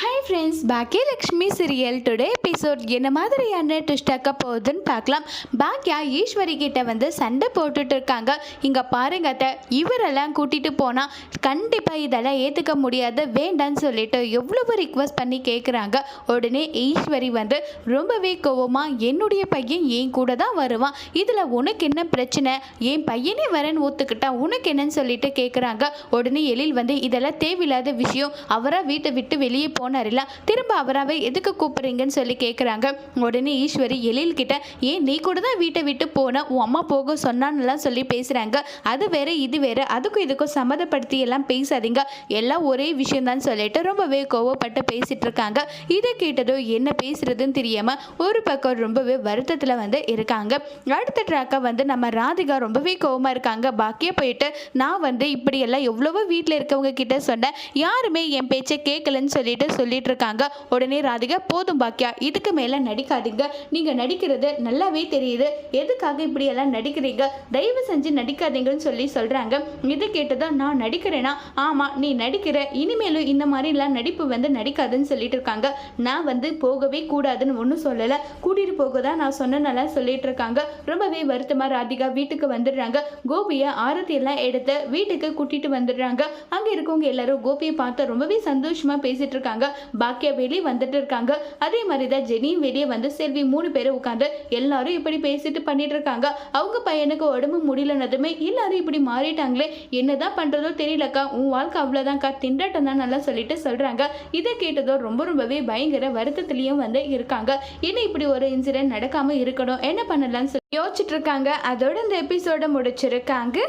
Hi friends, Bhagyalakshmi serial today episode என்ன மாதிரியான ட்விஸ்டாக்க போகுதுன்னு பார்க்கலாம். பாக்கியா ஈஸ்வரி கிட்ட வந்து சண்டை போட்டுட்டு இருக்காங்க. இங்கே பாருங்க அத்தை, இவரெல்லாம் கூட்டிகிட்டு போனால் கண்டிப்பாக இதெல்லாம் ஏற்றுக்க முடியாது, வேண்டான்னு சொல்லிட்டு எவ்வளவு ரிக்வஸ்ட் பண்ணி கேட்குறாங்க. உடனே ஈஸ்வரி வந்து ரொம்பவே கோவமாக, என்னுடைய பையன் என் கூட தான் வருவான், இதில் உனக்கு என்ன பிரச்சனை, என் பையனே வரேன்னு ஒத்துக்கிட்டா உனக்கு என்னன்னு சொல்லிட்டு கேட்குறாங்க. உடனே எழில் வந்து இதெல்லாம் தேவையில்லாத விஷயம், அவராக வீட்டை விட்டு வெளியே போனாரில்ல, திரும்ப அவராவே எதுக்கு கூப்பிடுறீங்கன்னு சொல்லி கேட்குறாங்க. உடனே ஈஸ்வரி எழில் கிட்ட, ஏன் நீ கூட தான் வீட்டை விட்டு போன, உன் அம்மா போக சொன்னான்லாம் சொல்லி பேசுகிறாங்க, அது வேற இது வேற, அதுக்கும் இதுக்கும் சம்மதப்படுத்தி எல்லாம் பேசாதீங்க, எல்லாம் ஒரே விஷயம் தான் சொல்லிட்டு ரொம்பவே கோவப்பட்டு பேசிட்டு இருக்காங்க. இதை கேட்டதோ என்ன பேசுறதுன்னு தெரியாம ஒரு பக்கம் ரொம்பவே வருத்தத்தில் வந்து இருக்காங்க. அடுத்த ட்ராக்கை வந்து நம்ம ராதிகா ரொம்பவே கோவமாக இருக்காங்க. பாக்கியா போயிட்டு, நான் வந்து இப்படியெல்லாம் எவ்வளவோ வீட்டில் இருக்கவங்க கிட்ட சொன்னேன், யாருமே என் பேச்சை கேட்கலன்னு சொல்லிட்டு இருக்காங்க. உடனே ராதிகா, போதும் பாக்கியா, இதுக்கு மேல நடிக்காதீங்க, நீங்க நடிக்கிறது நல்லாவே தெரியுது, எதுக்காக இப்படி எல்லாம் நடிக்கிறீங்க, தயவு செஞ்சு நடிக்காதீங்கன்னு சொல்றாங்க. இதை கேட்டதான், நான் நடிக்கிறேனா, ஆமா நீ நடிக்கிற, இனிமேலும் இந்த மாதிரி எல்லாம் நடிப்பு வந்து நடிக்காதுன்னு சொல்லிட்டு இருக்காங்க. நான் வந்து போகவே கூடாதுன்னு ஒன்றும் சொல்லலை, கூட்டிட்டு போகதான் நான் சொன்னேன்னெல்லாம் சொல்லிட்டு இருக்காங்க. ரொம்பவே வருத்தமா ராதிகா வீட்டுக்கு வந்துடுறாங்க. கோபியை ஆரத்தி எல்லாம் எடுத்து வீட்டுக்கு கூட்டிட்டு வந்துடுறாங்க. அங்க இருக்கவங்க எல்லாரும் கோபியை பார்த்து ரொம்பவே சந்தோஷமா பேசிட்டு இருக்காங்க. பாக்கியா வெளியே வந்துட்டு இருக்காங்க. அதே மாதிரி தான் ஜெனியும் வெளியே வந்து செல்வி 3 பேரும் உட்காந்து எல்லாரும் இப்படி பேசிட்டு பண்ணிட்டு இருக்காங்க. அவங்க பையனுக்கு உடம்பு முடியலனதுமே எல்லாரும் இப்படி மாறிட்டாங்களே, என்னதான் பண்றதோ தெரியலக்கா, உன் வாழ்க்கை அவ்வளோதான்க்கா, திண்டாட்டம் தான் நல்லா சொல்றாங்க. இதை கேட்டதோ ரொம்பவே பயங்கர வருத்தத்திலையும் வந்து இருக்காங்க. என்ன இப்படி ஒரு இன்சிடென்ட் நடக்காம இருக்கணும், என்ன பண்ணலாம்னு யோசிச்சுட்டு இருக்காங்க. அதோட இந்த எபிசோட முடிச்சிருக்காங்க.